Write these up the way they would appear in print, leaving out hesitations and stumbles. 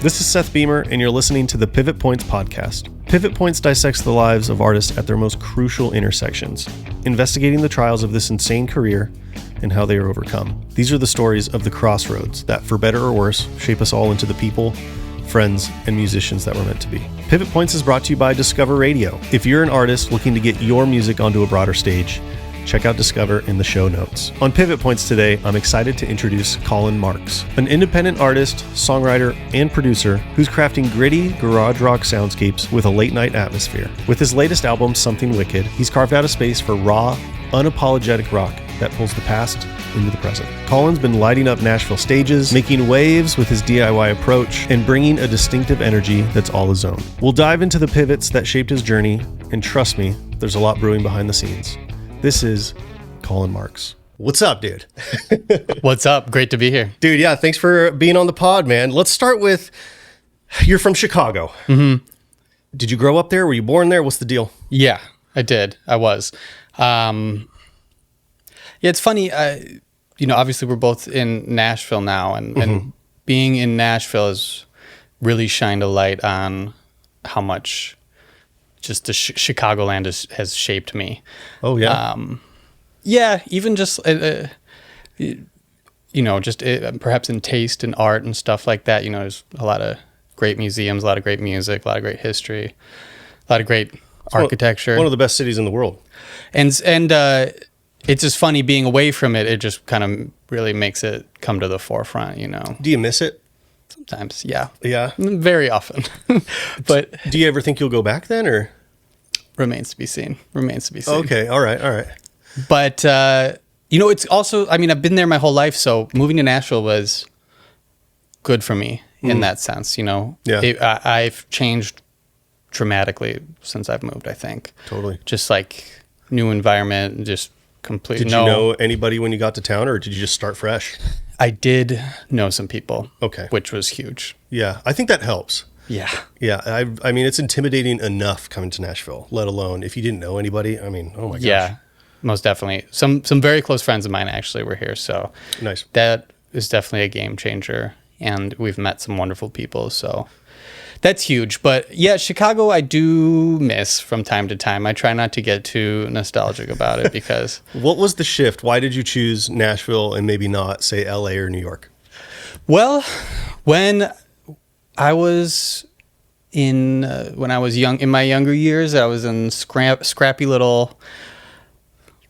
This is Seth Beamer, and you're listening to the Pivot Points podcast. Pivot Points dissects the lives of artists at their most crucial intersections, investigating the trials of this insane career and how they are overcome. These are the stories of the crossroads that, for better or worse, shape us all into the people, friends, and musicians that we're meant to be. Pivot Points is brought to you by Discover Radio. If you're an artist looking to get your music onto a broader stage, check out Discover in the show notes. On Pivot Points today, I'm excited to introduce Collin Marx, an independent artist, songwriter, and producer who's crafting gritty garage rock soundscapes with a late-night atmosphere. With his latest album, Something Wicked, he's carved out a space for raw, unapologetic rock that pulls the past into the present. Collin's been lighting up Nashville stages, making waves with his DIY approach, and bringing a distinctive energy that's all his own. We'll dive into the pivots that shaped his journey, and trust me, there's a lot brewing behind the scenes. This is Collin Marx. What's up, dude? What's up? Great to be here. Dude, yeah, thanks for being on the pod, man. Let's start with, you're from Chicago. Mm-hmm. Did you grow up there? Were you born there? What's the deal? Yeah, I did. I was. Yeah, it's funny. Obviously we're both in Nashville now, and being in Nashville has really shined a light on how much just the Chicagoland has shaped me. Oh, yeah. Yeah, even just, perhaps in taste and art and stuff like that. There's a lot of great museums, a lot of great music, a lot of great history, a lot of great architecture. One of the best cities in the world. And it's just funny being away from it. It just kind of really makes it come to the forefront, Do you miss it? Sometimes, yeah. Yeah? Very often. But do you ever think you'll go back then, or? Remains to be seen. Okay, all right. But, it's also, I've been there my whole life, so moving to Nashville was good for me in that sense, Yeah. I've changed dramatically since I've moved, I think. Totally. Just like new environment, just completely. Did you know anybody when you got to town, or did you just start fresh? I did know some people. Okay. Which was huge. Yeah, I think that helps. Yeah. Yeah, I mean, it's intimidating enough coming to Nashville, let alone if you didn't know anybody. I mean, oh my gosh. Yeah, most definitely. Some very close friends of mine actually were here, so nice. That is definitely a game changer, and we've met some wonderful people, so that's huge. But yeah, Chicago I do miss from time to time. I try not to get too nostalgic about it because... What was the shift? Why did you choose Nashville and maybe not, say, LA or New York? Well, when I was when I was young, in my younger years, I was in scrappy little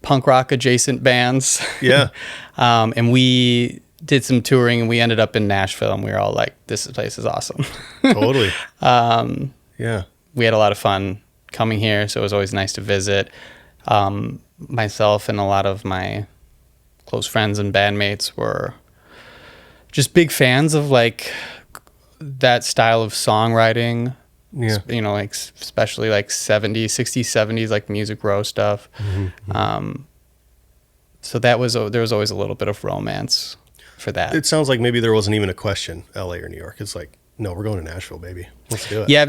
punk rock adjacent bands. Yeah. And we did some touring, and we ended up in Nashville, and we were all like, this place is awesome. Totally. Yeah. We had a lot of fun coming here, so it was always nice to visit. Myself and a lot of my close friends and bandmates were just big fans of like that style of songwriting. Yeah. Especially like 70s, 60s, 70s, like Music Row stuff. Mm-hmm. So there was always a little bit of romance for that. It sounds like maybe there wasn't even a question, LA or New York. It's like, no, we're going to Nashville, baby. Let's do it. Yeah,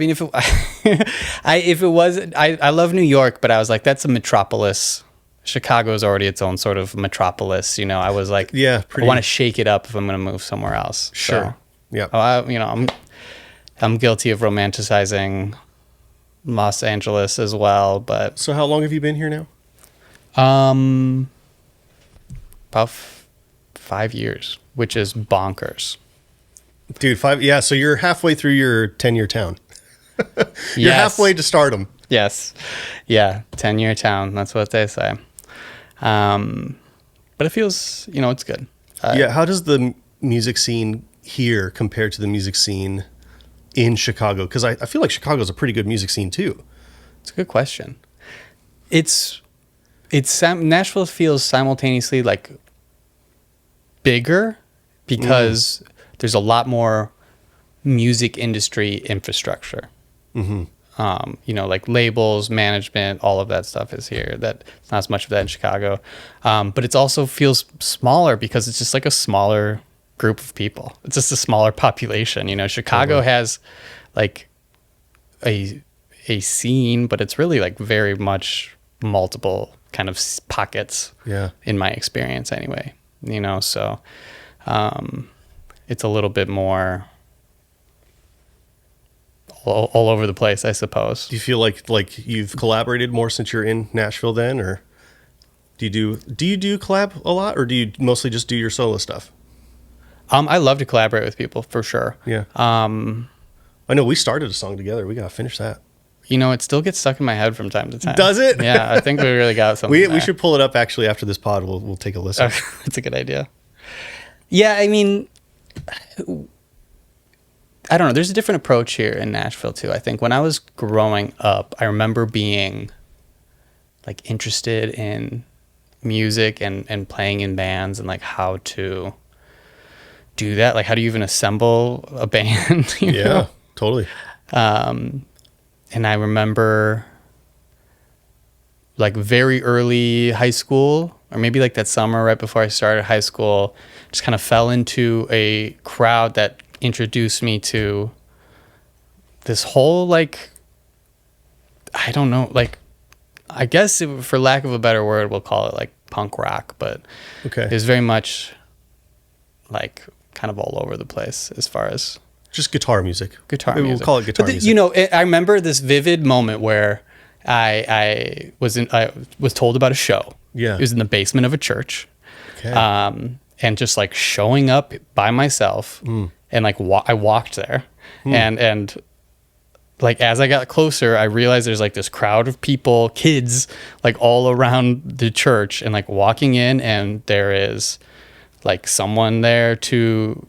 I love New York, but I was like, that's a metropolis. Chicago's already its own sort of metropolis. I was like, yeah, I want to shake it up if I'm going to move somewhere else. Sure. So, yeah. I'm guilty of romanticizing Los Angeles as well, but... So how long have you been here now? About 5 years, which is bonkers. Dude, 5, yeah, so you're halfway through your 10-year town. You're halfway to stardom. Yes. Yeah, 10-year town, that's what they say. But it feels, it's good. Yeah, how does the music scene here compare to the music scene in Chicago? Because I feel like Chicago's a pretty good music scene too. It's a good question. Nashville feels simultaneously like bigger because there's a lot more music industry infrastructure. Mm-hmm. Like labels, management, all of that stuff is here. That's not as much of that in Chicago. But it also feels smaller because it's just like a smaller group of people. It's just a smaller population. Chicago has like a scene, but it's really like very much multiple kind of pockets. Yeah. In my experience anyway, so it's a little bit more all over the place, I suppose. Do you feel like you've collaborated more since you're in Nashville then, or do you do collab a lot, or do you mostly just do your solo stuff? I love to collaborate with people for sure. Yeah. I know we started a song together. We gotta finish that. It still gets stuck in my head from time to time. Does it? Yeah, I think we really got something. We should pull it up actually after this pod. We'll take a listen. That's a good idea. Yeah, I mean, I don't know. There's a different approach here in Nashville too. I think when I was growing up, I remember being like interested in music and playing in bands and like how to do that. Like how do you even assemble a band? You know? Totally. And I remember like very early high school, or maybe like that summer right before I started high school, just kind of fell into a crowd that introduced me to this whole like, I don't know, like I guess for lack of a better word, we'll call it like punk rock, but it was very much like kind of all over the place as far as just guitar music. Maybe music. We'll call it guitar music. I remember this vivid moment where I was told about a show. Yeah. It was in the basement of a church. Okay. And just like showing up by myself and like I walked there and like as I got closer, I realized there's like this crowd of people, kids, like all around the church, and like walking in, and there is like someone there to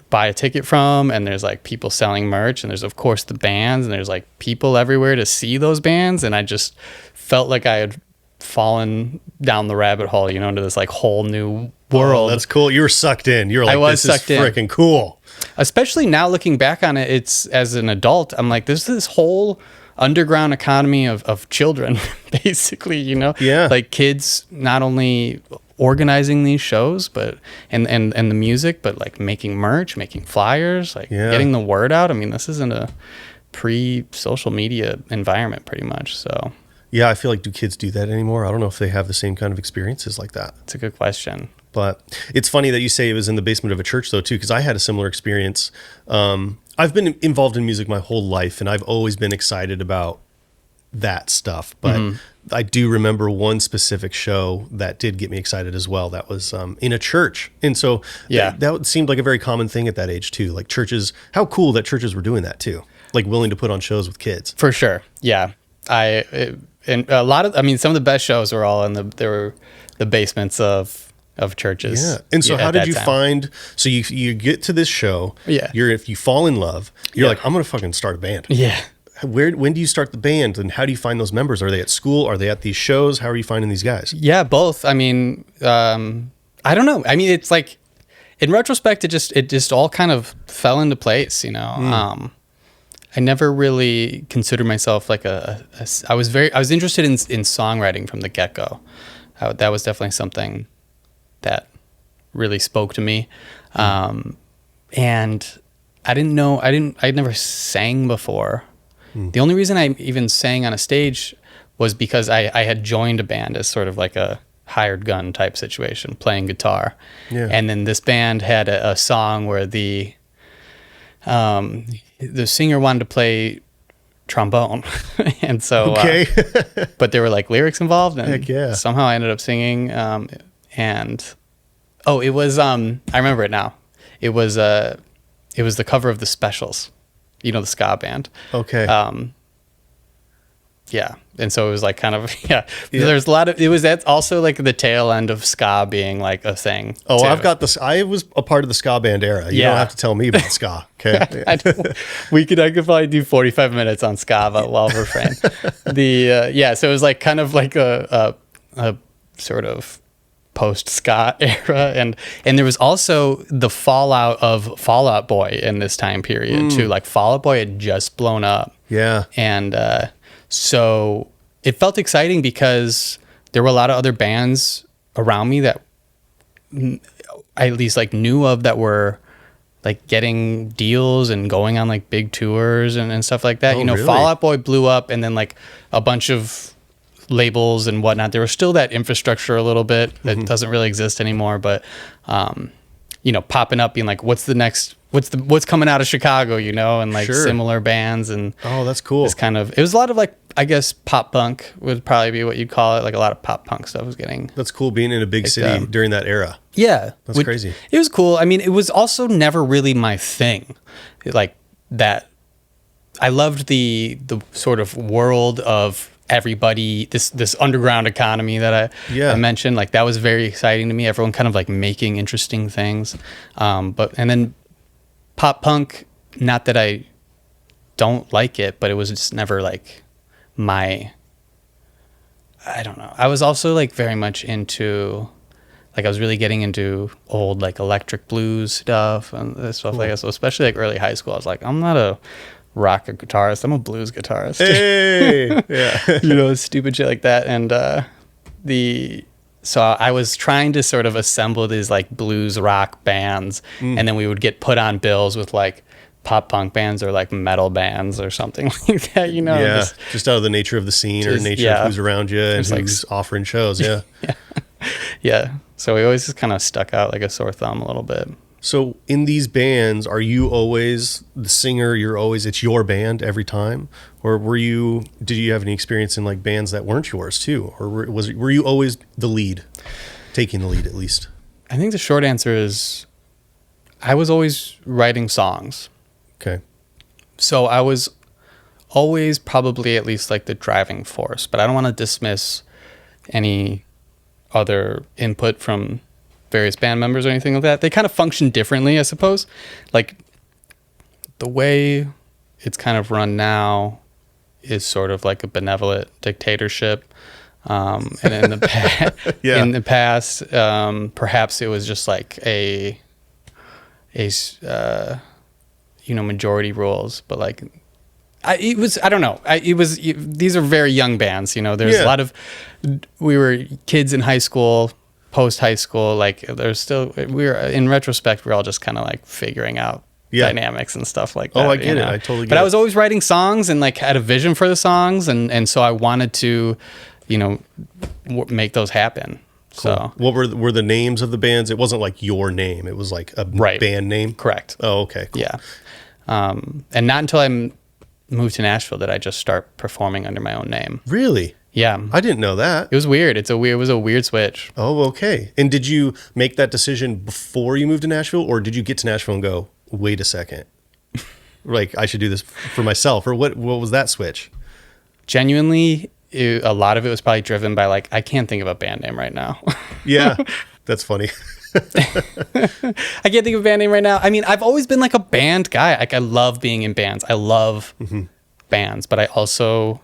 buy a ticket from, and there's like people selling merch, and there's of course the bands, and there's like people everywhere to see those bands, and I just felt like I had fallen down the rabbit hole, into this like whole new world. Oh, that's cool. You were sucked in. You were like, this is freaking cool. Especially now looking back on it, it's as an adult, I'm like, there's this whole underground economy of children, basically, Yeah. Like kids not only organizing these shows, but and the music, but like making merch, making flyers, like getting the word out. I mean, this isn't a pre-social media environment pretty much, so. Yeah, I feel like, do kids do that anymore? I don't know if they have the same kind of experiences like that. It's a good question. But it's funny that you say it was in the basement of a church, though, too, because I had a similar experience. I've been involved in music my whole life, and I've always been excited about that stuff. But I do remember one specific show that did get me excited as well. That was in a church. And so that seemed like a very common thing at that age, too. Like churches, how cool that churches were doing that, too. Like willing to put on shows with kids. For sure. Yeah. And some of the best shows were all in the basements of churches. Yeah. And so how did you find, so you get to this show, if you fall in love, you're like, I'm going to fucking start a band. Yeah. When do you start the band, and how do you find those members? Are they at school? Are they at these shows? How are you finding these guys? Yeah, both. I mean, I don't know. I mean, it's like, in retrospect, it just all kind of fell into place, I never really considered myself like I was interested in songwriting from the get-go. That was definitely something that really spoke to me. And I'd never sang before. The only reason I even sang on a stage was because I had joined a band as sort of like a hired gun type situation, playing guitar. Yeah. And then this band had a song where the singer wanted to play trombone. And so, but there were like lyrics involved, and somehow I ended up singing. It was, I remember it now. It was the cover of The Specials, the ska band. Okay. Yeah. And so it was like kind of, there's a lot of, that's also like the tail end of ska being like a thing. Oh, too. I was a part of the ska band era. You don't have to tell me about ska. Okay. I could probably do 45 minutes on ska, but while we're frame. So it was like kind of like a sort of post ska era. And there was also the fallout of Fall Out Boy in this time period too. Like Fall Out Boy had just blown up. Yeah. And, so it felt exciting because there were a lot of other bands around me that I at least like knew of that were like getting deals and going on like big tours and stuff like that. Really? Fall Out Boy blew up, and then like a bunch of labels and whatnot. There was still that infrastructure a little bit that doesn't really exist anymore, but popping up being like, what's the next what's coming out of Chicago, you know, and like Sure. similar bands. And Oh, that's cool. it was a lot of like, I guess pop punk would probably be what you'd call it. Like a lot of pop punk stuff was getting. That's cool being in a big city during that era. Yeah. That's crazy. It was cool. I mean, it was also never really my thing. Like that. I loved the sort of world of everybody, this underground economy that I mentioned. Like that was very exciting to me. Everyone kind of like making interesting things. And then pop punk, not that I don't like it, but it was just never like I don't know. I was also like very much into, like I was really getting into old like electric blues stuff and stuff like that. So especially like early high school, I was like, I'm not a rock guitarist, I'm a blues guitarist. Hey, yeah. You know, stupid shit like that. And so I was trying to sort of assemble these like blues rock bands, and then we would get put on bills with like pop punk bands or like metal bands or something like that, you know. Yeah, just out of the nature of the scene or nature of who's around you and who's offering shows. Yeah. Yeah. So we always just kind of stuck out like a sore thumb a little bit. So in these bands, are you always the singer? It's your band every time? Or did you have any experience in like bands that weren't yours too? Or were you always the lead, taking the lead at least? I think the short answer is I was always writing songs. Okay. So I was always probably at least like the driving force, but I don't want to dismiss any other input from various band members or anything like that. They kind of function differently, I suppose. Like the way it's kind of run now is sort of like a benevolent dictatorship. And in the past, perhaps it was just like a majority rules, but like these are very young bands, you know. There's a lot of, we were kids in high school, post high school, like in retrospect, we're all just kind of like figuring out dynamics and stuff like that. Oh, I get it. I totally get it. But I was always writing songs and like had a vision for the songs. And so I wanted to, you know, make those happen. Cool. So what were the names of the bands? It wasn't like your name. It was like a band name. Correct. Oh, okay. Cool. Yeah. And not until I moved to Nashville did I just start performing under my own name. Really? Yeah. I didn't know that. It was weird. It was a weird switch. Oh, okay. And did you make that decision before you moved to Nashville, or did you get to Nashville and go, wait a second, like I should do this for myself? Or what was that switch? Genuinely, a lot of it was probably driven by like, I can't think of a band name right now. Yeah, that's funny. I can't think of a band name right now. I mean, I've always been like a band guy. Like I love being in bands. I love bands, but I also,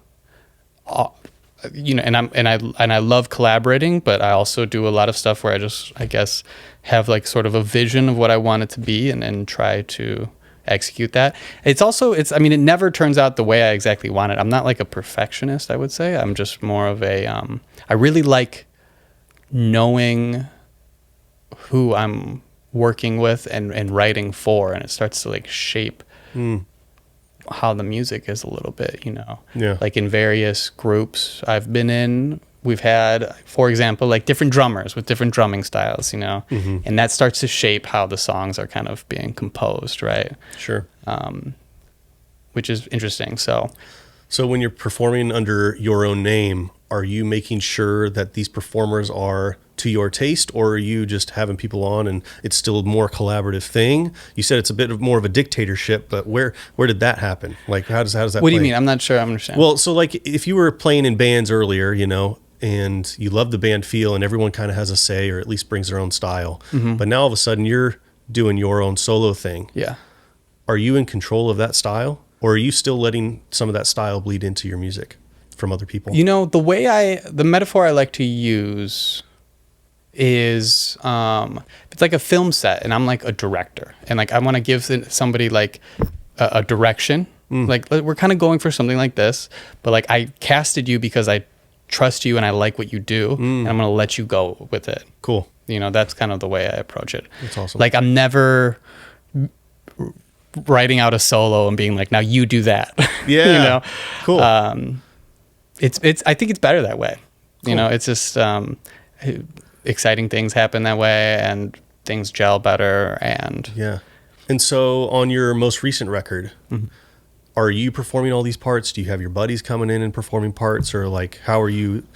you know, and I love collaborating, but I also do a lot of stuff where I guess have like sort of a vision of what I want it to be and try to execute that. I mean, it never turns out the way I exactly want it. I'm not like a perfectionist, I would say. I'm just more of I really like knowing who I'm working with and writing for, and it starts to like shape how the music is a little bit, you know. Yeah. Like in various groups I've been in, we've had, for example, like different drummers with different drumming styles, you know, and that starts to shape how the songs are kind of being composed, right? Sure. Which is interesting. So when you're performing under your own name, are you making sure that these performers are to your taste, or are you just having people on and it's still a more collaborative thing? You said it's a bit more of a dictatorship, but where did that happen? Like, how does that What play? do you mean? I'm not sure I understand. Well, so like if you were playing in bands earlier, you know, and you love the band feel and everyone kind of has a say or at least brings their own style, but now all of a sudden you're doing your own solo thing. Yeah. Are you in control of that style, or are you still letting some of that style bleed into your music from other people? You know, the metaphor I like to use is it's like a film set, and I'm like a director, and like I want to give somebody like a direction. Like we're kind of going for something like this, but like I casted you because I trust you and I like what you do, and I'm going to let you go with it. Cool. You know, that's kind of the way I approach it. That's awesome. Like I'm never writing out a solo and being like, now you do that. Yeah. You know? Cool. I think it's better that way. Cool. You know, it's just exciting things happen that way, and things gel better, and yeah. And so on your most recent record, are you performing all these parts? Do you have your buddies coming in and performing parts? Or like, how are you,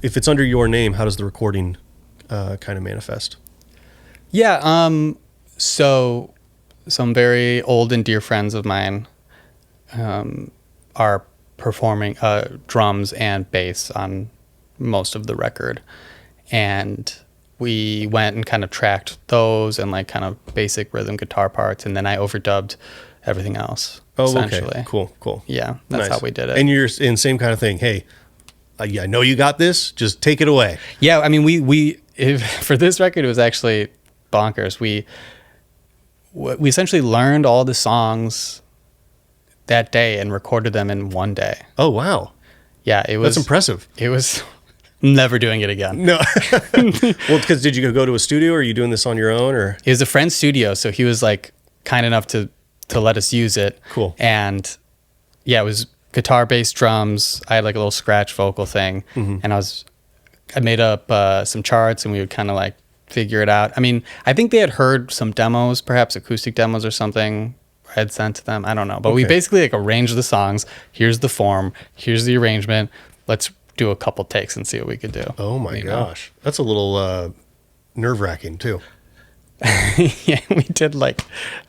if it's under your name, how does the recording kind of manifest? Yeah. So some very old and dear friends of mine are performing drums and bass on most of the record. And we went and kind of tracked those and like kind of basic rhythm guitar parts, and then I overdubbed everything else. Oh, essentially. okay. Cool. Yeah, that's Nice. how we did it. And you're in same kind of thing. Hey, I know you got this. Just take it away. Yeah, I mean, we for this record, it was actually bonkers. We essentially learned all the songs that day and recorded them in one day. Oh, wow. Yeah, it was. That's impressive. It was. Never doing it again. No. Well, because did you go to a studio, or are you doing this on your own, or? It was a friend's studio, so he was like kind enough to let us use it. Cool. And yeah, it was guitar, bass, drums. I had like a little scratch vocal thing, and I made up some charts, and we would kind of like figure it out. I mean, I think they had heard some demos, perhaps acoustic demos or something I had sent to them. I don't know, but we basically like arranged the songs. Here's the form. Here's the arrangement. Let's do a couple takes and see what we could do. Oh my gosh. That's a little nerve-wracking too. Yeah, we did like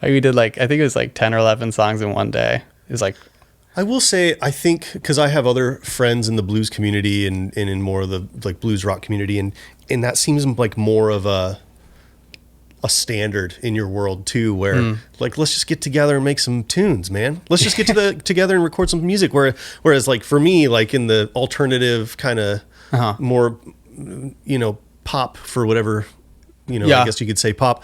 I think it was like 10 or 11 songs in one day. It was like, I will say, I think, because I have other friends in the blues community and in more of the like blues rock community, and that seems like more of a standard in your world too, where like, let's just get together and make some tunes, man. Let's just get together and record some music. Whereas like for me, like in the alternative kind of more, pop for whatever, I guess you could say pop.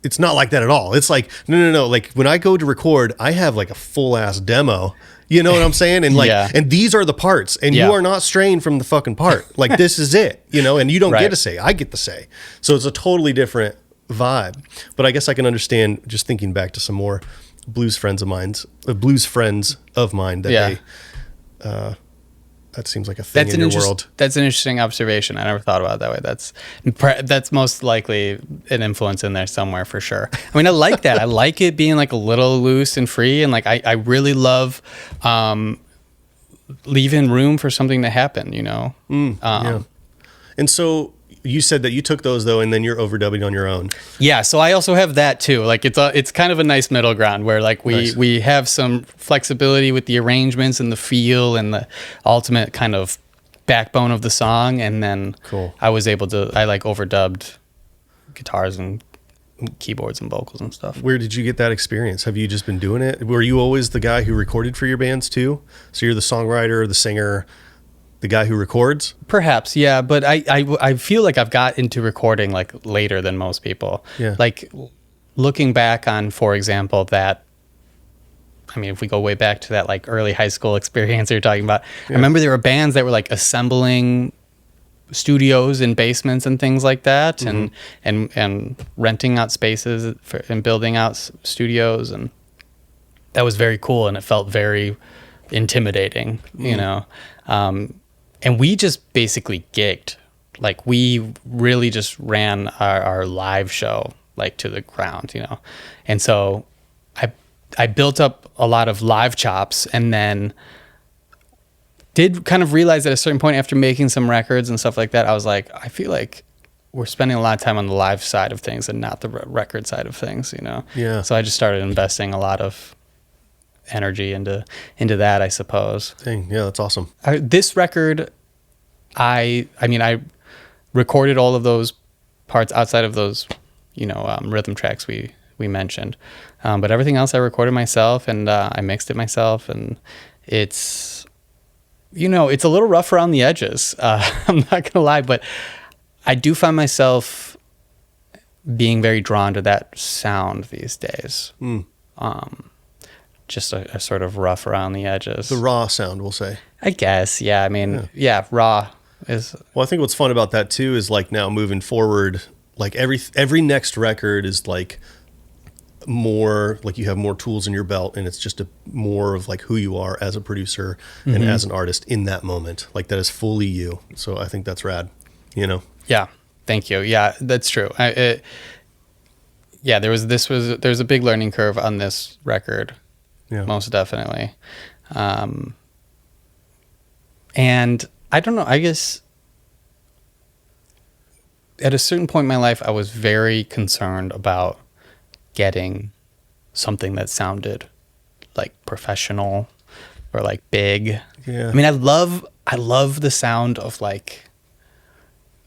It's not like that at all. It's like, no. Like when I go to record, I have like a full ass demo. You know what I'm saying? And like, and these are the parts, and you are not straying from the fucking part. Like this is it, and you don't get to say, I get to say. So it's a totally different vibe. But I guess I can understand, just thinking back to some more blues friends of mine, that that seems like a thing in your world. That's an interesting observation. I never thought about it that way. That's most likely an influence in there somewhere for sure. I mean, I like that. I like it being like a little loose and free, and like I really love leaving room for something to happen. Yeah. And so you said that you took those though, and then you're overdubbing on your own. Yeah, so I also have that too. Like it's kind of a nice middle ground where like we have some flexibility with the arrangements and the feel and the ultimate kind of backbone of the song, and then I was able to overdubbed guitars and keyboards and vocals and stuff. Where did you get that experience? Have you just been doing it? Were you always the guy who recorded for your bands too? So you're the songwriter, the singer, the guy who records? Perhaps, yeah, but I feel like I've got into recording like later than most people. Yeah. Like looking back on, for example, if we go way back to that like early high school experience you're talking about, I remember there were bands that were like assembling studios in basements and things like that, and renting out spaces and building out studios, and that was very cool, and it felt very intimidating, and we just basically gigged. Like we really just ran our live show like to the ground, And so I built up a lot of live chops, and then did kind of realize at a certain point after making some records and stuff like that, I was like, I feel like we're spending a lot of time on the live side of things and not the record side of things, Yeah. So I just started investing a lot of energy into that, I suppose. Dang, yeah, that's awesome. This record, I recorded all of those parts outside of those, rhythm tracks we mentioned, but everything else I recorded myself, and I mixed it myself, and it's a little rough around the edges. I'm not gonna lie, but I do find myself being very drawn to that sound these days. Just a sort of rough around the edges. The raw sound, we'll say. I guess, yeah. Raw is. Well, I think what's fun about that too is like now moving forward, like every next record is like more like you have more tools in your belt, and it's just more of like who you are as a producer and as an artist in that moment. Like that is fully you. So I think that's rad. Yeah. Thank you. Yeah, that's true. yeah, there's a big learning curve on this record. Yeah. Most definitely. And I don't know, I guess at a certain point in my life, I was very concerned about getting something that sounded like professional or like big. Yeah. I mean, I love the sound of like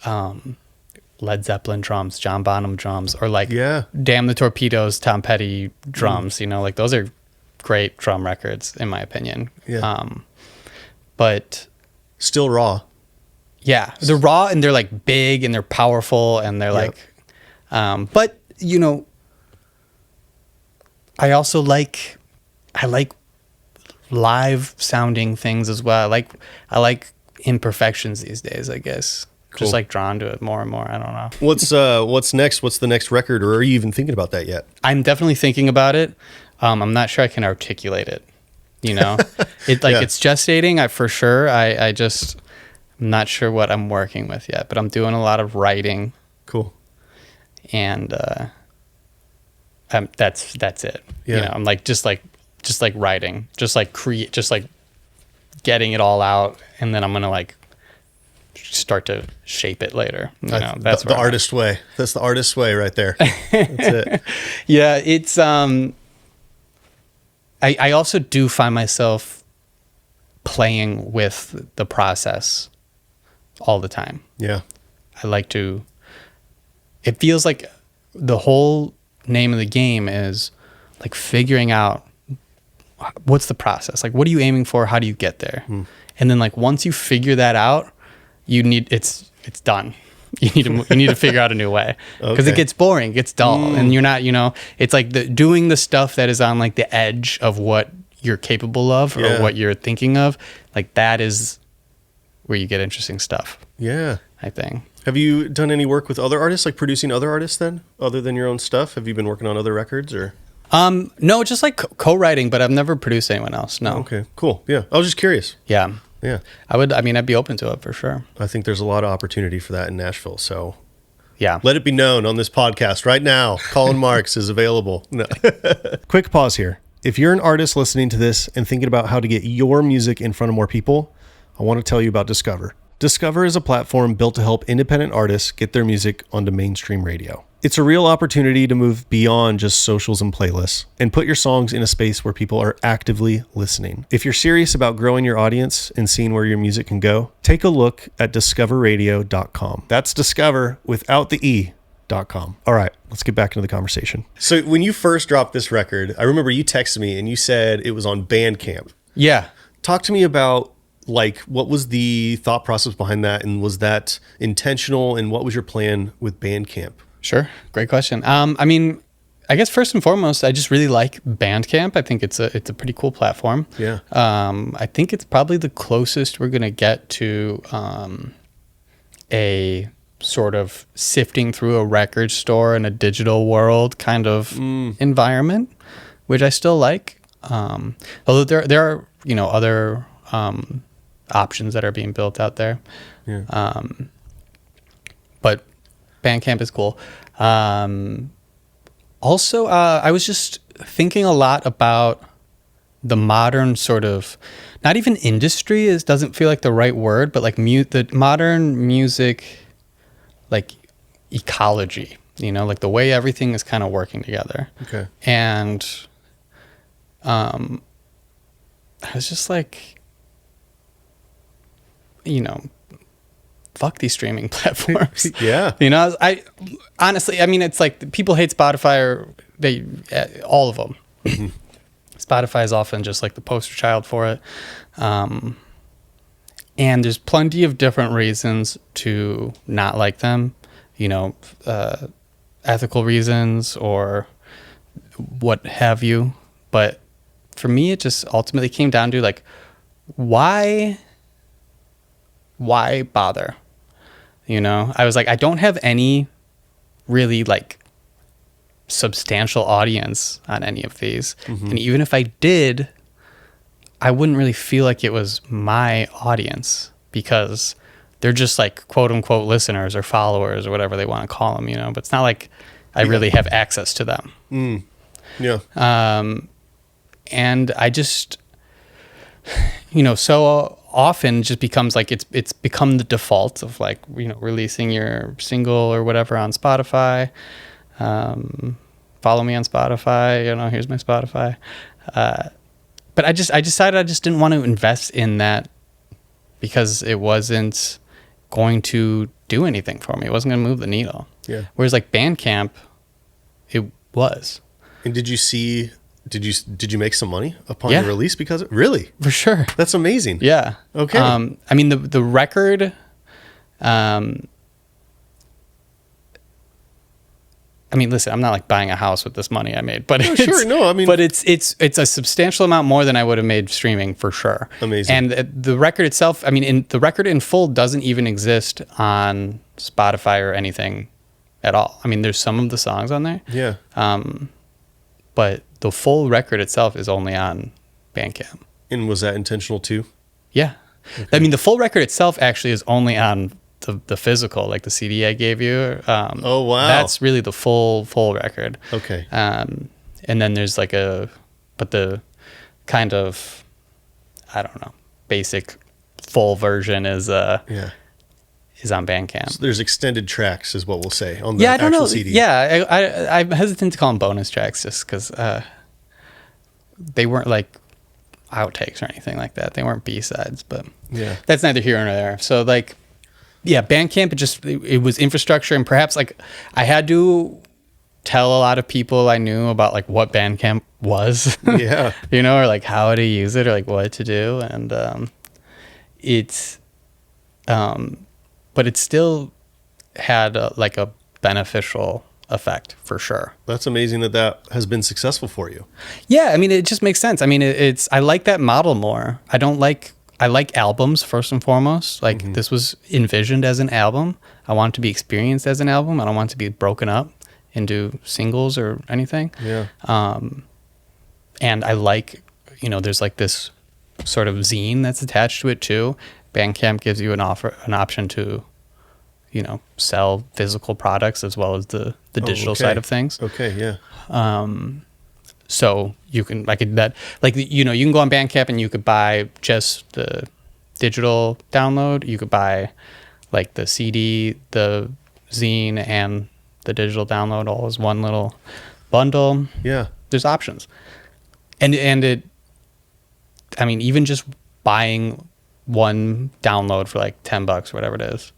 Led Zeppelin drums, John Bonham drums, or like Damn the Torpedoes, Tom Petty drums. You know, like those are great drum records in my opinion. Yeah. But still raw. Yeah, they're raw and they're like big and they're powerful and they're like, but you know, I like live sounding things as well. I like imperfections these days, I guess. Cool. Just like drawn to it more and more. I don't know. What's next? What's the next record, or are you even thinking about that yet? I'm definitely thinking about it. I'm not sure I can articulate it. You know, it's gestating. For sure. I'm not sure what I'm working with yet, but I'm doing a lot of writing. Cool. And that's it. Yeah. You know, I'm like just like writing, just like getting it all out, and then I'm gonna like start to shape it later. You know, that's the artist way. That's the artist way right there. That's it. Yeah, it's I also do find myself playing with the process all the time. Yeah. I like to, it feels like the whole name of the game is like figuring out what's the process. Like, what are you aiming for? How do you get there? And then like, once you figure that out, it's done. You need to figure out a new way, because it gets boring, it gets dull, and you're not, you know, it's like doing the stuff that is on like the edge of what you're capable of or what you're thinking of. Like that is where you get interesting stuff. Yeah, I think. Have you done any work with other artists, like producing other artists then, other than your own stuff? Have you been working on other records or? No, just like co-writing, but I've never produced anyone else. No. Okay, cool. Yeah, I was just curious. Yeah. Yeah. I'd be open to it for sure. I think there's a lot of opportunity for that in Nashville. So yeah, let it be known on this podcast right now. Collin Marx is available. No. Quick pause here. If you're an artist listening to this and thinking about how to get your music in front of more people, I want to tell you about Discover. Discover is a platform built to help independent artists get their music onto mainstream radio. It's a real opportunity to move beyond just socials and playlists and put your songs in a space where people are actively listening. If you're serious about growing your audience and seeing where your music can go, take a look at discoverradio.com. That's discover without the E.com. All right, let's get back into the conversation. So when you first dropped this record, I remember you texted me and you said it was on Bandcamp. Yeah. Talk to me about like what was the thought process behind that, and was that intentional, and what was your plan with Bandcamp? Sure. Great question. I mean, I guess first and foremost, I just really like Bandcamp. I think it's a pretty cool platform. Yeah. I think it's probably the closest we're going to get to a sort of sifting through a record store in a digital world kind of environment, which I still like. Although there are, you know, other options that are being built out there. Yeah. But Bandcamp is cool. Also, I was just thinking a lot about the modern sort of, not even industry doesn't feel like the right word, but like the modern music, like ecology, you know, like the way everything is kind of working together. Okay. And I was just like, you know, fuck these streaming platforms. Yeah. You know, I honestly, I mean, it's like people hate Spotify, or all of them. Spotify is often just like the poster child for it. And there's plenty of different reasons to not like them, you know, ethical reasons or what have you. But for me, it just ultimately came down to like, why bother? You know, I was like, I don't have any really like substantial audience on any of these. And even if I did, I wouldn't really feel like it was my audience, because they're just like quote unquote listeners or followers or whatever they want to call them, you know. But it's not like I really have access to them. Yeah. And I just, so often just becomes like it's become the default of like, releasing your single or whatever on Spotify. Follow me on Spotify, here's my Spotify. But I decided I just didn't want to invest in that because it wasn't going to do anything for me. It wasn't going to move the needle. Yeah. Whereas like Bandcamp, it was. And did you make some money upon your release because of, really? For sure. That's amazing. Yeah. Okay. I mean the record, listen, I'm not like buying a house with this money I made, but it's a substantial amount more than I would have made streaming for sure. Amazing. And the record itself, the record in full doesn't even exist on Spotify or anything at all. There's some of the songs on there. Yeah. But the full record itself is only on Bandcamp. And was that intentional too? Yeah. Okay. The full record itself actually is only on the physical, like the CD I gave you. Oh, wow. That's really the full record. Okay. And then there's but the kind of, I don't know, basic full version is on Bandcamp. So there's extended tracks is what we'll say on the actual CD. Yeah, I'm hesitant to call them bonus tracks just because they weren't like outtakes or anything like that. They weren't B-sides, but that's neither here nor there. So Bandcamp, it was infrastructure, and perhaps like I had to tell a lot of people I knew about like what Bandcamp was, yeah, or like how to use it or like what to do, and but it still had a beneficial effect for sure. That's amazing that has been successful for you. Yeah, it just makes sense. I like that model more. I like albums first and foremost. Like this was envisioned as an album. I want it to be experienced as an album. I don't want it to be broken up into singles or anything. Yeah. And I like, there's like this sort of zine that's attached to it too. Bandcamp gives you an option to, sell physical products as well as the digital side of things. Okay. Yeah. So you can you can go on Bandcamp and you could buy just the digital download. You could buy like the CD, the zine, and the digital download all as one little bundle. Yeah. There's options. And even just buying one download for like $10 or whatever it is.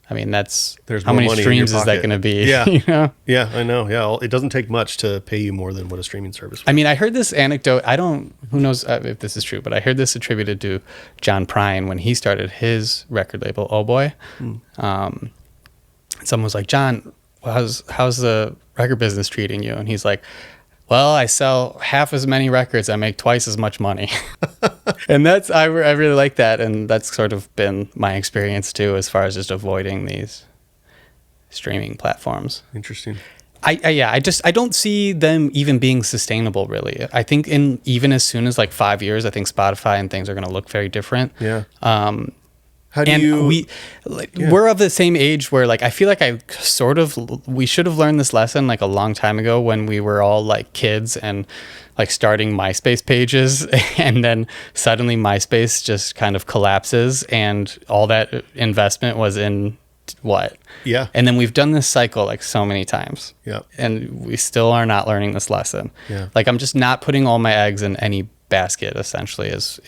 There's how many streams is that going to be? Yeah. Yeah, I know. Yeah. It doesn't take much to pay you more than what a streaming service would. I heard this anecdote. Who knows if this is true, but I heard this attributed to John Prine when he started his record label, Oh Boy. Someone was like, John, how's the record business treating you? And he's like, well, I sell half as many records. I make twice as much money. And I really like that. And that's sort of been my experience too, as far as just avoiding these streaming platforms. Interesting. I don't see them even being sustainable really. I think even as soon as like 5 years, I think Spotify and things are going to look very different. Yeah. We're of the same age where like I feel like we should have learned this lesson like a long time ago when we were all like kids and like starting MySpace pages, and then suddenly MySpace just kind of collapses and all that investment was in what? Yeah. And then we've done this cycle like so many times. Yeah. And we still are not learning this lesson. Yeah. Like I'm just not putting all my eggs in any basket essentially is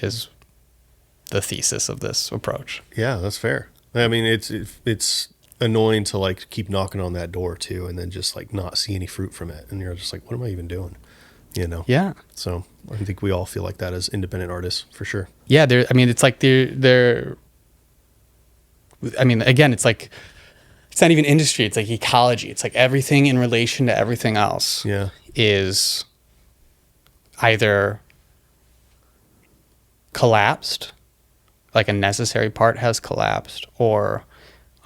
the thesis of this approach. Yeah, that's fair. It's annoying to like keep knocking on that door too, and then just like not see any fruit from it, and you're just like, what am I even doing? Yeah. So I think we all feel like that as independent artists for sure. Yeah, it's like they're. Again, it's like it's not even industry. It's like ecology. It's like everything in relation to everything else. Yeah. Is either collapsed. Like a necessary part has collapsed, or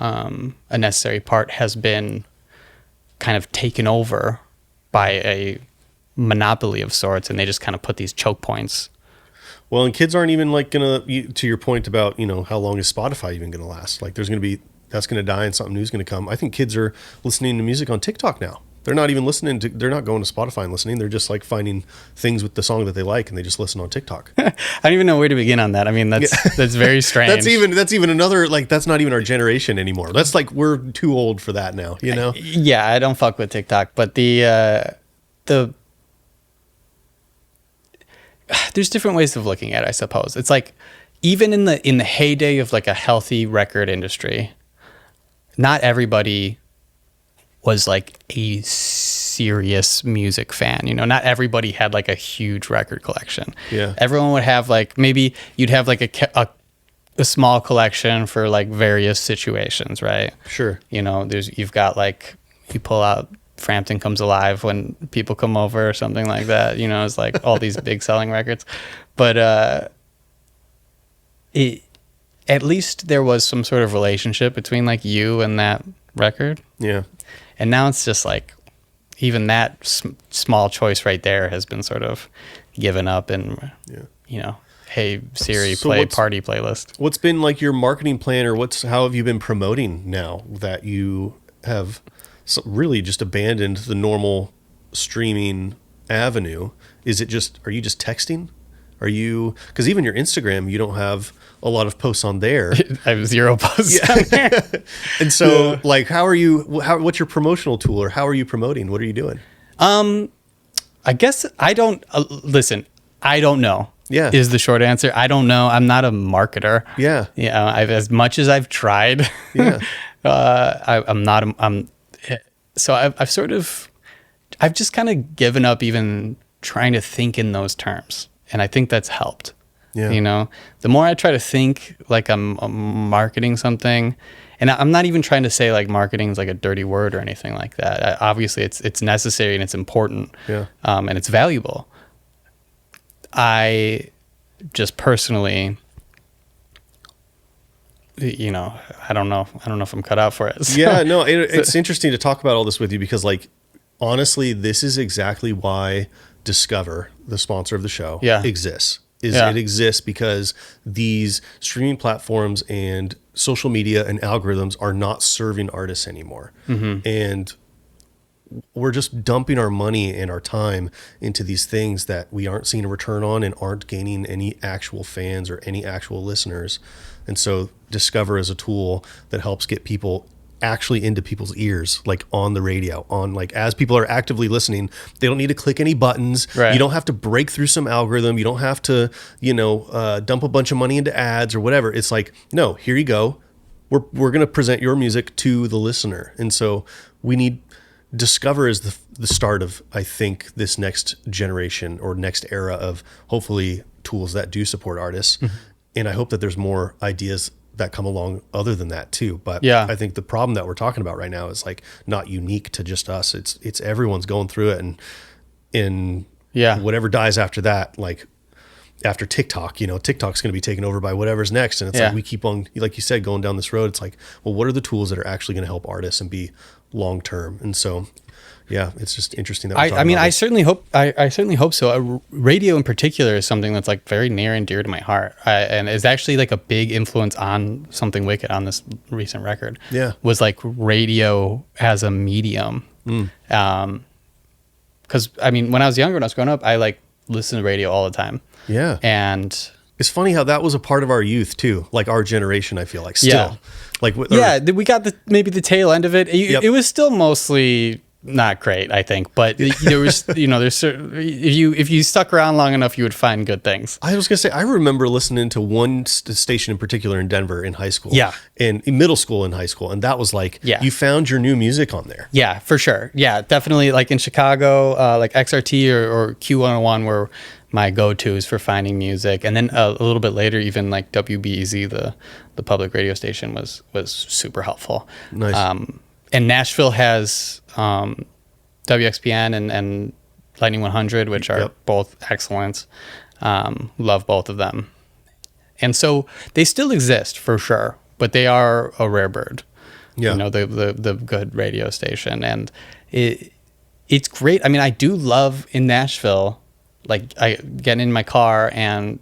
a necessary part has been kind of taken over by a monopoly of sorts, and they just kind of put these choke points. Well, and kids aren't even like to your point about, how long is Spotify even going to last? Like that's going to die and something new is going to come. I think kids are listening to music on TikTok now. They're not even they're not going to Spotify and listening. They're just like finding things with the song that they like, and they just listen on TikTok. I don't even know where to begin on that. I mean, that's very strange. That's even another, like, that's not even our generation anymore. That's like, we're too old for that now, you know? Yeah, I don't fuck with TikTok, but there's different ways of looking at it, I suppose. It's like, even in the heyday of like a healthy record industry, not everybody was like a serious music fan. You know, not everybody had like a huge record collection. Yeah. Everyone would have like, maybe you'd have like a small collection for like various situations, right? Sure. You know, you've got like, you pull out Frampton Comes Alive when people come over or something like that. You know, it's like all these big selling records. But at least there was some sort of relationship between like you and that record. Yeah. And now it's just like, even that small choice right there has been sort of given up, and you know, hey Siri, play party playlist. What's been like your marketing plan, or how have you been promoting now that you have really just abandoned the normal streaming avenue? Are you just texting? Because even your Instagram, you don't have a lot of posts on there. I have 0 posts on there. And so like, what's your promotional tool, or how are you promoting? What are you doing? I guess I don't listen. I don't know. Yeah. Is the short answer. I don't know. I'm not a marketer. Yeah. Yeah. As much as I've tried. Yeah. I've just kind of given up even trying to think in those terms. And I think that's helped. Yeah. You know, the more I try to think like I'm marketing something, and I'm not even trying to say like marketing is like a dirty word or anything like that. Obviously it's necessary and it's important. Yeah. And it's valuable. I just personally, you know, I don't know if I'm cut out for it. So, yeah, no, it's interesting to talk about all this with you, because like, honestly, this is exactly why Discover, the sponsor of the show, exists. It exists because these streaming platforms and social media and algorithms are not serving artists anymore. Mm-hmm. And we're just dumping our money and our time into these things that we aren't seeing a return on and aren't gaining any actual fans or any actual listeners. And so Discover is a tool that helps get people actually into people's ears, like on the radio, on like, as people are actively listening, they don't need to click any buttons. Right. You don't have to break through some algorithm. You don't have to, dump a bunch of money into ads or whatever. It's like, no, here you go. We're going to present your music to the listener. And so Discover is the start of, I think, this next generation or next era of hopefully tools that do support artists. Mm-hmm. And I hope that there's more ideas that come along other than that too. But I think the problem that we're talking about right now is like not unique to just us. It's everyone's going through it, and whatever dies after that, like after TikTok, TikTok's going to be taken over by whatever's next. And it's like, we keep on, like you said, going down this road. It's like, well, what are the tools that are actually going to help artists and be long-term? And so, it's just interesting that I certainly hope so. Radio in particular is something that's like very near and dear to my heart, and is actually like a big influence on Something Wicked on this recent record. Yeah, was like radio as a medium. Because I mean, when I was younger, when I was growing up, I like listened to radio all the time. Yeah, and it's funny how that was a part of our youth too, like our generation. I feel like still, we got maybe the tail end of it. It was still mostly not great, I think, but there was, there's certain, if you stuck around long enough, you would find good things. I was gonna say, I remember listening to one station in particular in Denver in high school, and in middle school and high school, and that was like, you found your new music on there. Yeah, for sure. Yeah, definitely. Like in Chicago, like XRT or Q101 were my go-tos for finding music, and then a little bit later, even like WBEZ, the public radio station, was super helpful. Nice. And Nashville has WXPN and Lightning 100, which are both excellent. Love both of them. And so they still exist for sure, but they are a rare bird. Yeah. The good radio station. And it's great. I mean, I do love in Nashville, like I get in my car and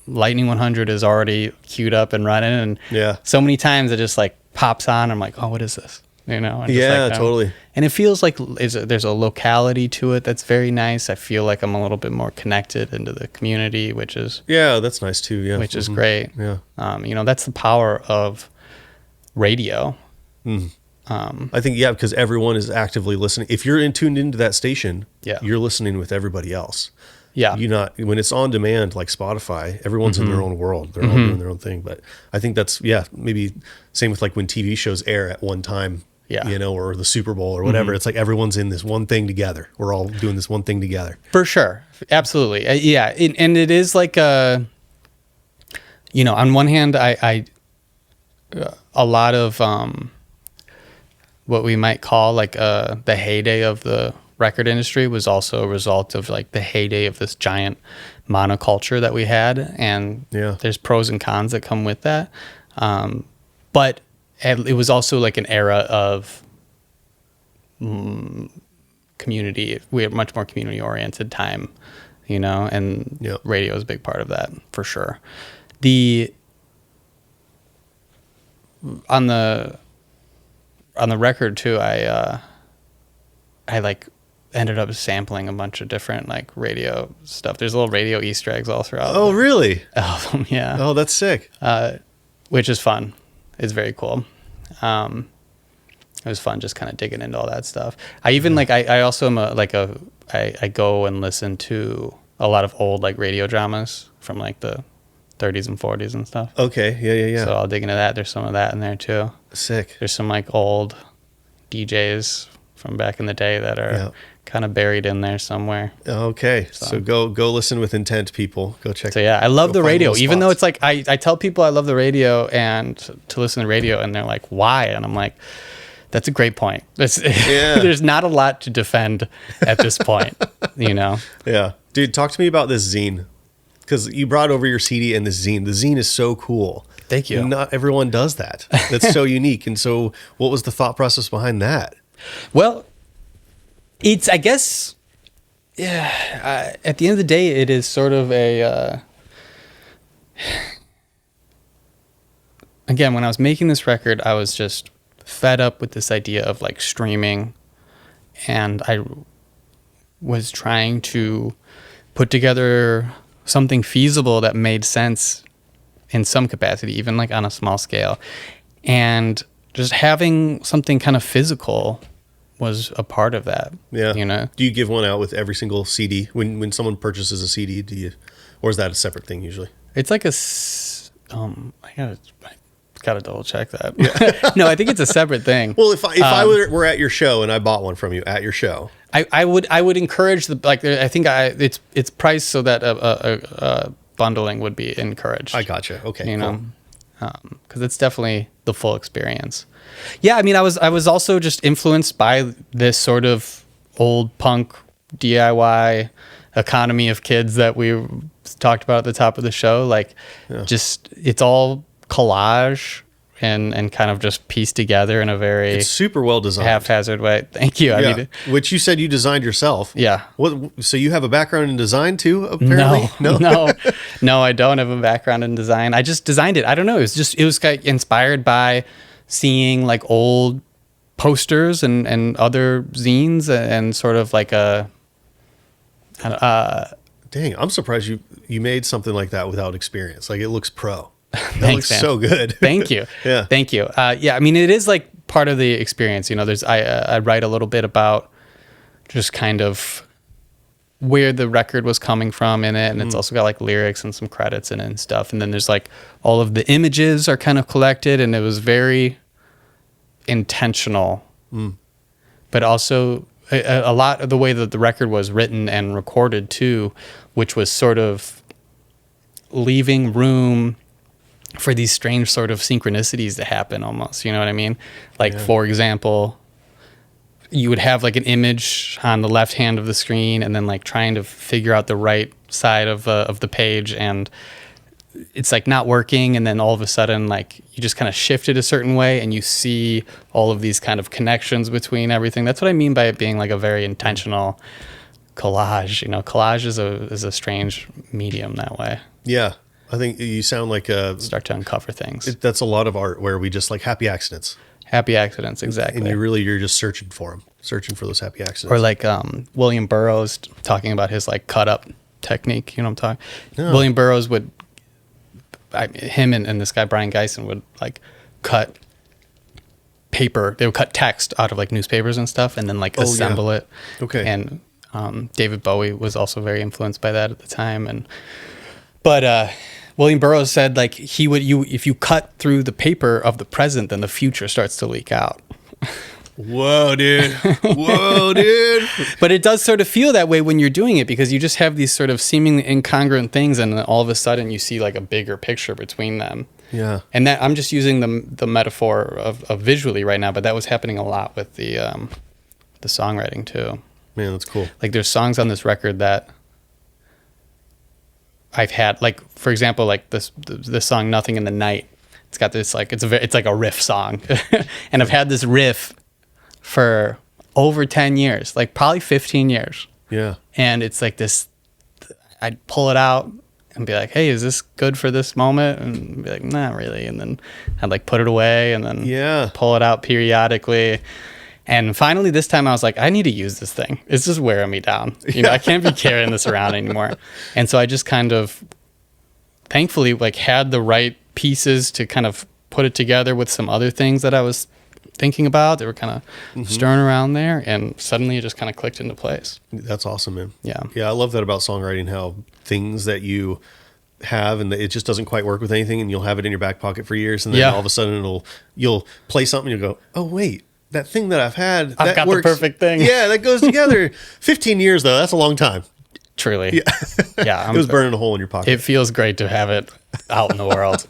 Lightning 100 is already queued up and running. And so many times it just like pops on. I'm like, oh, what is this? you know? And Yeah, like, totally. And it feels like there's a locality to it that's very nice. I feel like I'm a little bit more connected into the community, which is that's nice too. Yeah, which is great. Yeah, you know, that's the power of radio. I think because everyone is actively listening. If you're tuned into that station, you're listening with everybody else. Yeah, when it's on demand like Spotify, everyone's in their own world. They're all doing their own thing. But I think that's maybe same with like when TV shows air at one time. Yeah. You know, or the Super Bowl or whatever. It's like everyone's in this one thing together. We're all doing this one thing together. For sure. Absolutely. Yeah. And it is like, you know, on one hand, I a lot of what we might call like the heyday of the record industry was also a result of like the heyday of this giant monoculture that we had. And there's pros and cons that come with that. But it was also like an era of community. We had much more community oriented time, you know, and radio is a big part of that for sure. On the record too, I like ended up sampling a bunch of different like radio stuff. There's little radio Easter eggs all throughout. Oh, really? Album, yeah. Oh, that's sick. Which is fun. It's very cool. It was fun just kind of digging into all that stuff. I even like I also am I go and listen to a lot of old like radio dramas from like the 30s and 40s and stuff. Okay, yeah. So I'll dig into that. There's some of that in there too. Sick. There's some like old DJs from back in the day that are kind of buried in there somewhere. Okay, so go listen with intent, people. Go check. So yeah, I love the radio, even though it's like I tell people I love the radio and to listen to the radio, and they're like, why? And I'm like, that's a great point. There's not a lot to defend at this point, you know? Yeah. Dude, talk to me about this zine, because you brought over your CD and this zine. The zine is so cool. Thank you. Not everyone does that. That's so unique. And so what was the thought process behind that? Well, it's, I guess, at the end of the day, it is sort of a, again, when I was making this record, I was just fed up with this idea of like streaming, and I was trying to put together something feasible that made sense in some capacity, even like on a small scale. And just having something kind of physical was a part of that. Yeah. You know? Do you give one out with every single CD? When someone purchases a CD, or is that a separate thing usually? It's like I gotta double check that. Yeah. No, I think it's a separate thing. Well, if I were at your show and I bought one from you at your show, I would encourage I think it's priced so that bundling would be encouraged. I gotcha. Okay, you cool. know, because it's definitely the full experience. Yeah, I mean, I was also just influenced by this sort of old punk DIY economy of kids that we talked about at the top of the show. Like, just it's all collage and kind of just pieced together in a very it's super well designed, haphazard way. Thank you. Yeah. I mean, which you said you designed yourself. Yeah. What? So you have a background in design too? Apparently, no, I don't have a background in design. I just designed it. I don't know. It was like inspired by seeing like old posters and other zines and sort of like a. Dang, I'm surprised you made something like that without experience. Like, it looks pro. That Thanks, looks man. so good. Thank you. Yeah. Thank you. Yeah, I mean, it is like part of the experience. You know, I write a little bit about just kind of where the record was coming from in it, and it's also got like lyrics and some credits in it and stuff. And then there's like all of the images are kind of collected, and it was very intentional, but also a lot of the way that the record was written and recorded too, which was sort of leaving room for these strange sort of synchronicities to happen almost, you know what I mean? Like, for example, you would have like an image on the left hand of the screen and then like trying to figure out the right side of the page, and it's like not working, and then all of a sudden like you just kind of shift it a certain way and you see all of these kind of connections between everything. That's what I mean by it being like a very intentional collage. You know, collage is a strange medium that way. Yeah. I think you sound like Start to uncover things. That's a lot of art where we just like happy accidents. Happy accidents, exactly. And you're just searching for them, searching for those happy accidents. Or like William Burroughs talking about his like cut up technique. You know what I'm talking? No. William Burroughs would, him and this guy Brian Geisen would like cut paper. They would cut text out of like newspapers and stuff, and then like assemble it. Okay. And David Bowie was also very influenced by that at the time. But William Burroughs said like if you cut through the paper of the present, then the future starts to leak out. Whoa, dude. Whoa, dude. But it does sort of feel that way when you're doing it, because you just have these sort of seemingly incongruent things, and then all of a sudden you see like a bigger picture between them. Yeah. And that I'm just using the metaphor of visually right now, but that was happening a lot with the songwriting too. Man, that's cool. Like there's songs on this record that I've had, like for example, like this song "Nothing in the Night." It's got this like it's like a riff song, and I've had this riff for over 10 years, like probably 15 years. Yeah. And it's like this, I'd pull it out and be like, hey, is this good for this moment? And be like, not really. And then I'd like put it away and then pull it out periodically. And finally this time I was like, I need to use this thing. It's just wearing me down. You know, I can't be carrying this around anymore. And so I just kind of thankfully like had the right pieces to kind of put it together with some other things that I was thinking about. They were kind of stirring around there, and suddenly it just kind of clicked into place. That's awesome, man. Yeah. I love that about songwriting, how things that you have and it just doesn't quite work with anything, and you'll have it in your back pocket for years, and then all of a sudden you'll play something and you'll go, oh wait, that thing that I've got works. The perfect thing. Yeah, that goes together. 15 years though, that's a long time. Truly. Yeah. It was burning a hole in your pocket. It feels great to have it out in the world.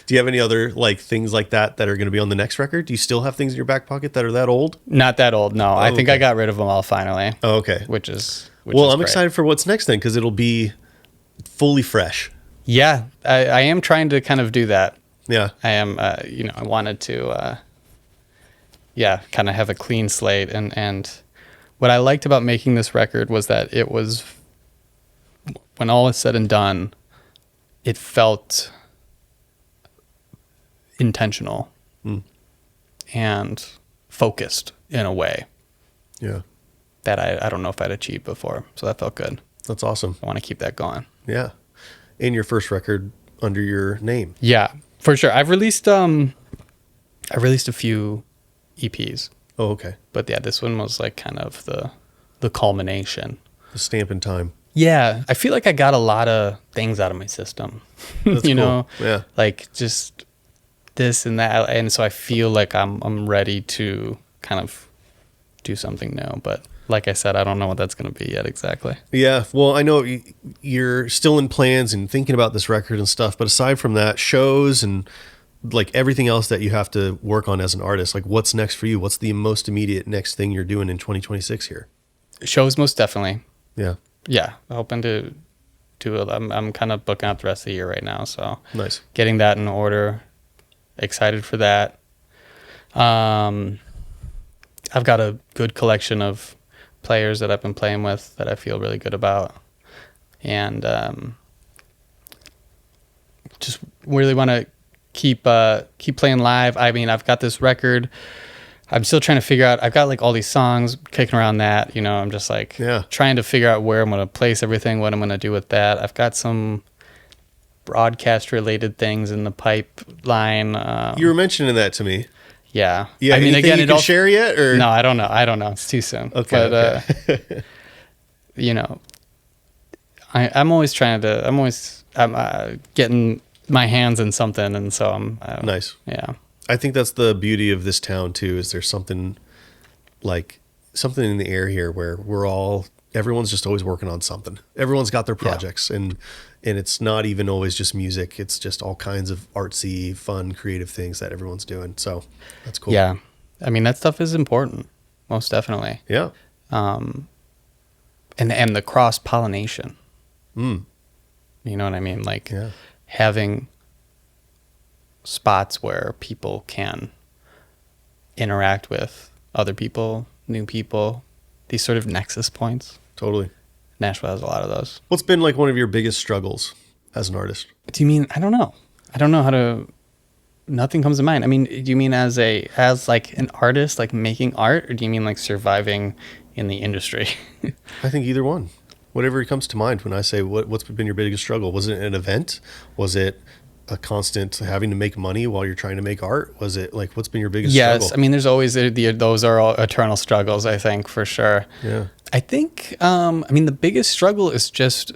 Do you have any other like things like that are going to be on the next record? Do you still have things in your back pocket that are that old? Not that old, no. I think I got rid of them all finally. Oh, okay. Which is I'm great. excited for what's next then, because it'll be fully fresh. Yeah, I am trying to kind of do that. Yeah. I am, I wanted to, kind of have a clean slate. And what I liked about making this record was that it was, when all is said and done, it felt intentional and focused in a way that I don't know if I'd achieved before. So that felt good. That's awesome. I want to keep that going. Yeah. And your first record under your name. Yeah, for sure. I've released a few EPs. Oh, okay. But yeah, this one was like kind of the culmination. The stamp in time. Yeah, I feel like I got a lot of things out of my system. That's you cool. know, yeah, like just this and that, and so I feel like I'm ready to kind of do something new. But like I said, I don't know what that's going to be yet exactly. Yeah, well, I know you're still in plans and thinking about this record and stuff. But aside from that, shows and like everything else that you have to work on as an artist, like what's next for you? What's the most immediate next thing you're doing in 2026 here? Shows, most definitely. Yeah. Yeah, hoping to do it. I'm kind of booking out the rest of the year right now, so nice. Getting that in order. Excited for that. I've got a good collection of players that I've been playing with that I feel really good about, and just really want to keep playing live. I mean, I've got this record. I'm still trying to figure out, I've got like all these songs kicking around that, you know, I'm just like trying to figure out where I'm going to place everything, what I'm going to do with that. I've got some broadcast related things in the pipeline. You were mentioning that to me. Yeah. Yeah. I mean, again, you can share yet or? No, I don't know. It's too soon. Okay. But, you know, I'm getting my hands in something. And so I'm nice. Yeah. I think that's the beauty of this town too, is there's something in the air here where everyone's just always working on something. Everyone's got their projects and it's not even always just music. It's just all kinds of artsy, fun, creative things that everyone's doing. So that's cool. Yeah. I mean, that stuff is important. Most definitely. Yeah. And the cross pollination. You know what I mean? Like having spots where people can interact with other people, new people, these sort of nexus points. Totally. Nashville has a lot of those. What's been like one of your biggest struggles as an artist? Do you mean, I don't know how to Nothing comes to mind. I mean, do you mean as like an artist, like making art, or do you mean like surviving in the industry? I think either one. Whatever comes to mind when I say what's been your biggest struggle? Was it an event? Was it a constant having to make money while you're trying to make art? Was it like, what's been your biggest struggle? Yes, I mean, there's always those are all eternal struggles, I think, for sure. Yeah. I think, I mean, the biggest struggle is just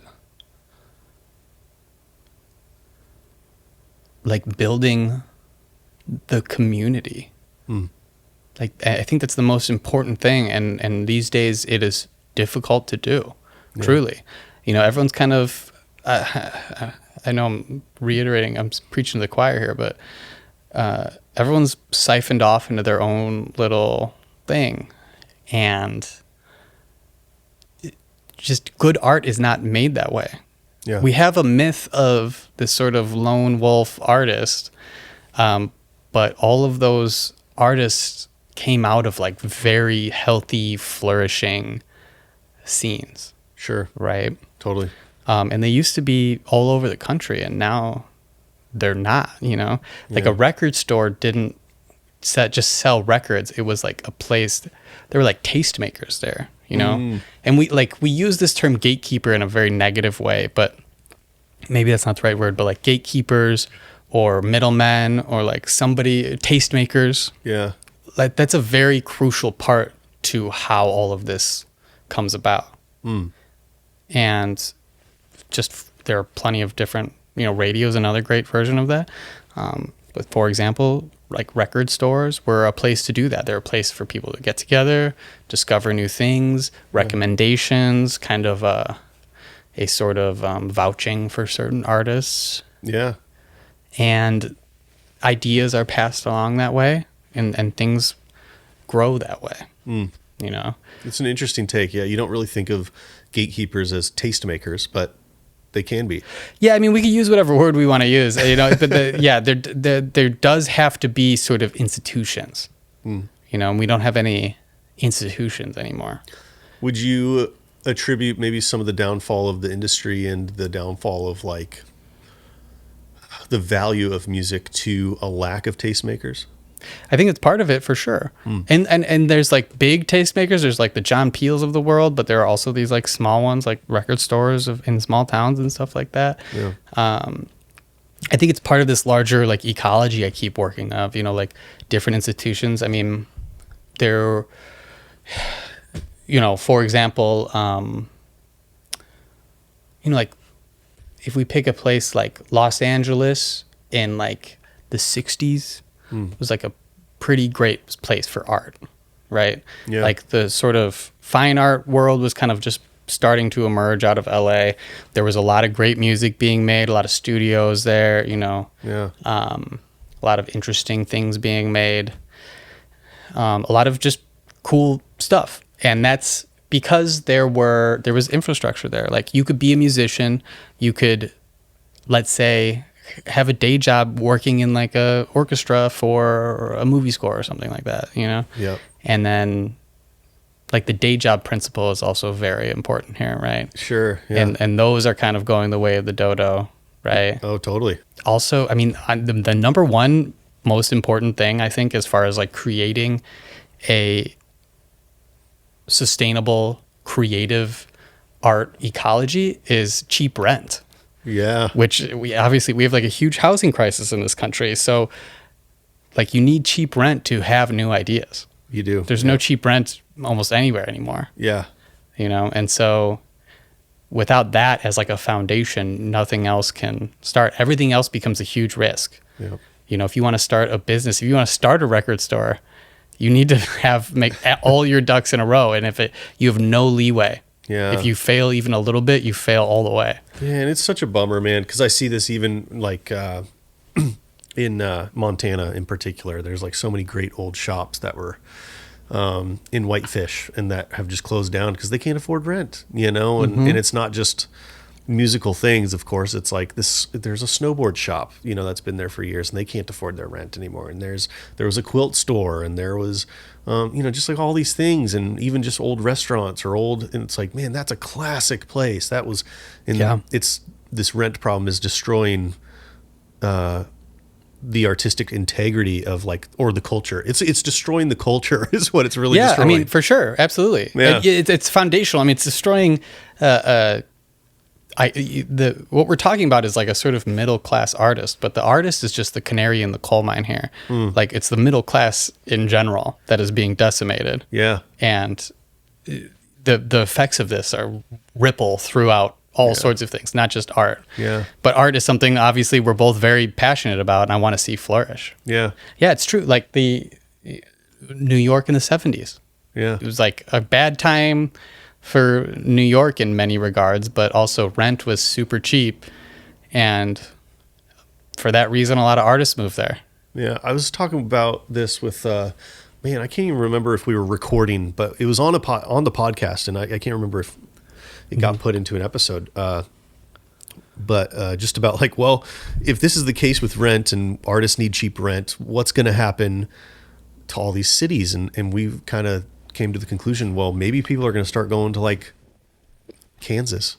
like building the community. Like, I think that's the most important thing, and these days it is difficult to do. Truly, everyone's kind of. I know I'm reiterating, I'm preaching to the choir here, but everyone's siphoned off into their own little thing, and just good art is not made that way. Yeah. We have a myth of this sort of lone wolf artist, but all of those artists came out of like very healthy, flourishing scenes. Sure. Right. Totally. And they used to be all over the country, and now they're not, like a record store didn't just sell records. It was like a place, there were like tastemakers there, and we use this term gatekeeper in a very negative way, but maybe that's not the right word, but like gatekeepers or middlemen or like tastemakers. Yeah. Like that's a very crucial part to how all of this comes about. And just there are plenty of different, radio is another great version of that. But for example, like record stores were a place to do that. They're a place for people to get together, discover new things, recommendations, kind of a sort of vouching for certain artists. Yeah. And ideas are passed along that way, and things grow that way. It's an interesting take. Yeah, you don't really think of gatekeepers as tastemakers, but they can be. Yeah, I mean, we could use whatever word we want to use, but there does have to be sort of institutions, and we don't have any institutions anymore. Would you attribute maybe some of the downfall of the industry and the downfall of like the value of music to a lack of tastemakers? I think it's part of it for sure. And there's like big tastemakers. There's like the John Peels of the world, but there are also these like small ones, like record stores in small towns and stuff like that. Yeah. I think it's part of this larger like ecology I keep working of, like different institutions. I mean, there, for example, like if we pick a place like Los Angeles in like the 60s, it was like a pretty great place for art, right? Yeah. Like the sort of fine art world was kind of just starting to emerge out of LA. There was a lot of great music being made, a lot of studios there, a lot of interesting things being made, a lot of just cool stuff. And that's because there was infrastructure there. Like you could be a musician, you could, let's say, have a day job working in like a orchestra for a movie score or something like that, Yeah. And then like the day job principle is also very important here, right? Sure. Yeah. And those are kind of going the way of the dodo, right? Oh, totally. Also, I mean, the number one most important thing, I think, as far as like creating a sustainable, creative art ecology is cheap rent. Yeah. Which we have like a huge housing crisis in this country. So like you need cheap rent to have new ideas. You do. There's no cheap rent almost anywhere anymore. Yeah. And so without that as like a foundation, nothing else can start. Everything else becomes a huge risk. Yeah. If you want to start a business, if you want to start a record store, you need to make all your ducks in a row. And you have no leeway. Yeah. If you fail even a little bit, you fail all the way. Yeah, and it's such a bummer, man, because I see this even like in Montana in particular. There's like so many great old shops that were in Whitefish and that have just closed down because they can't afford rent, and it's not just musical things, of course. It's like this, there's a snowboard shop, that's been there for years and they can't afford their rent anymore. And there was a quilt store, and there was, just like all these things, and even just old restaurants and it's like, man, that's a classic place. That was, it's this rent problem is destroying, the artistic integrity of like, or the culture. It's destroying the culture is what it's really destroying. I mean, for sure. Absolutely. Yeah. It's foundational. I mean, it's destroying, what we're talking about is like a sort of middle class artist, but the artist is just the canary in the coal mine here. Like it's the middle class in general that is being decimated. Yeah. And the effects of this are ripple throughout all sorts of things, not just art. Yeah. But art is something obviously we're both very passionate about and I want to see flourish. Yeah. Yeah, it's true. Like the New York in the 70s. Yeah. It was like a bad time for New York in many regards, but also rent was super cheap. And for that reason, a lot of artists moved there. Yeah. I was talking about this with, man, I can't even remember if we were recording, but it was on the podcast, and I can't remember if it got put into an episode. But just about like, well, if this is the case with rent and artists need cheap rent, what's going to happen to all these cities? And we kind of came to the conclusion, well, maybe people are going to start going to like Kansas,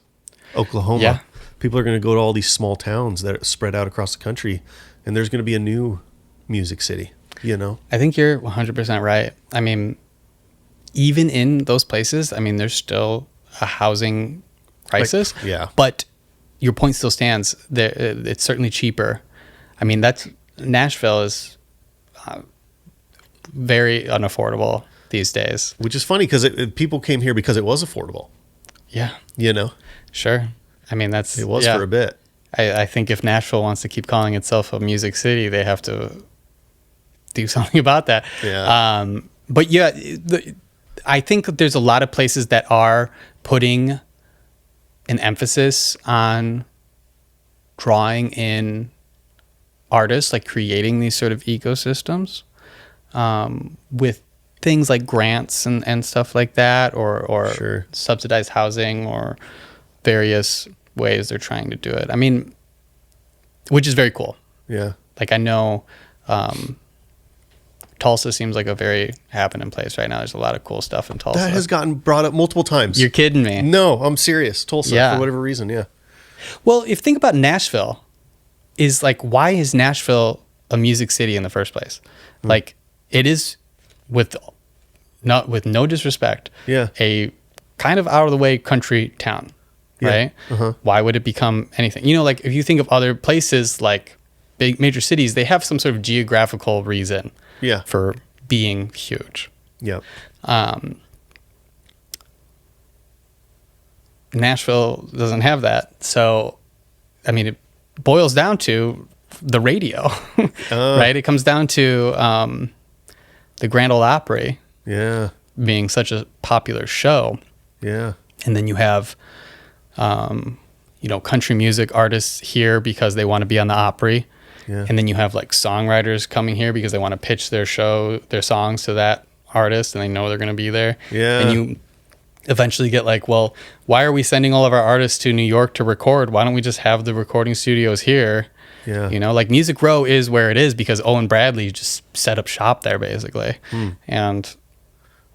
Oklahoma. Yeah. People are going to go to all these small towns that are spread out across the country, and there's going to be a new music city, you know? I think you're 100% right. I mean, even in those places, I mean, there's still a housing crisis. Like, yeah. But your point still stands. It's certainly cheaper. I mean, Nashville is very unaffordable these days. Which is funny because people came here because it was affordable. Yeah. You know? Sure. I mean, it was for a bit. I think if Nashville wants to keep calling itself a music city, they have to do something about that. Yeah. But yeah, I think there's a lot of places that are putting an emphasis on drawing in artists, like creating these sort of ecosystems with things like grants and stuff like that, or Sure. subsidized housing, or various ways they're trying to do it. I mean, which is very cool. Yeah. Like I know Tulsa seems like a very happening place right now. There's a lot of cool stuff in Tulsa. That has gotten brought up multiple times. You're kidding me. No, I'm serious. Tulsa, Yeah. for whatever reason, yeah. Well, if you think about Nashville, is like, why is Nashville a music city in the first place? Like, it is, with no disrespect, Yeah. a kind of out of the way country town, Yeah. right? Uh-huh. Why would it become anything? You know, like if you think of other places like big major cities, they have some sort of geographical reason Yeah. for being huge. Yeah. Nashville doesn't have that. So, I mean, it boils down to the radio, right? It comes down to the Grand Ole Opry Yeah. being such a popular show. Yeah. And then you have, country music artists here because they want to be on the Opry. Yeah. And then you have like songwriters coming here because they want to pitch their songs to that artist and they know they're going to be there. Yeah. And you eventually get like, well, why are we sending all of our artists to New York to record? Why don't we just have the recording studios here? Yeah. You know, like Music Row is where it is because Owen Bradley just set up shop there basically. And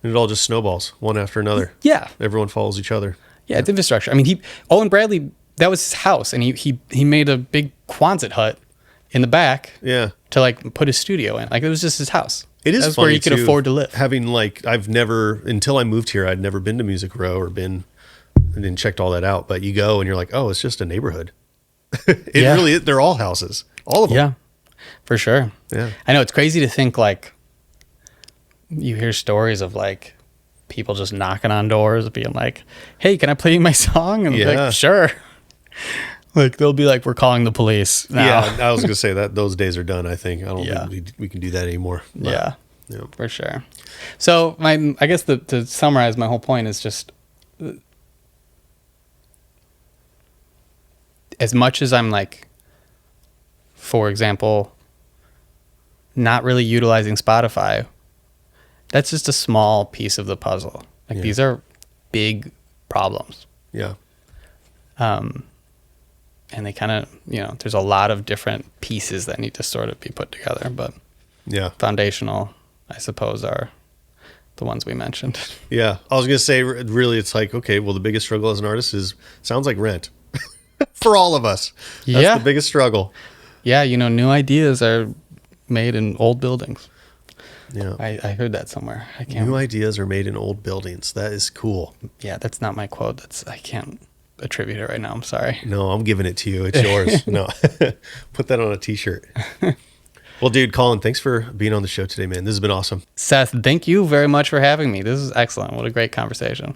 it all just snowballs one after another. yeah. Everyone follows each other. Yeah, it's infrastructure. I mean, Owen Bradley, that was his house, and he made a big Quonset hut in the back Yeah. to like put his studio in. Like it was just his house. It is That's funny where he could too, afford to live. Having like, until I moved here, I'd never been to Music Row or and checked all that out. But you go and you're like, oh, it's just a neighborhood. Yeah. Really is. They're all houses. All of them. Yeah, for sure. Yeah. I know it's crazy to think like you hear stories of like people just knocking on doors being like, hey, can I play you my song? And Yeah. like, sure. Like they'll be like, we're calling the police now. Yeah. I was going to say that those days are done, I think. I don't Yeah. think we can do that anymore. But, Yeah, yeah. for sure. So I guess to summarize my whole point is just as much as I'm like, for example, not really utilizing Spotify, that's just a small piece of the puzzle. Like Yeah. these are big problems. Yeah. And they kind of, there's a lot of different pieces that need to sort of be put together, but Yeah. foundational, I suppose, are the ones we mentioned. Yeah. I was going to say, really, it's like, okay, well, the biggest struggle as an artist sounds like rent for all of us. That's Yeah. the biggest struggle. Yeah, new ideas are made in old buildings. Yeah. I heard that somewhere. I can't. New ideas are made in old buildings. That is cool. Yeah, that's not my quote. I can't attribute it right now. I'm sorry. No, I'm giving it to you. It's yours. No, put that on a t-shirt. Well, dude, Collin, thanks for being on the show today, man. This has been awesome. Seth, thank you very much for having me. This is excellent. What a great conversation.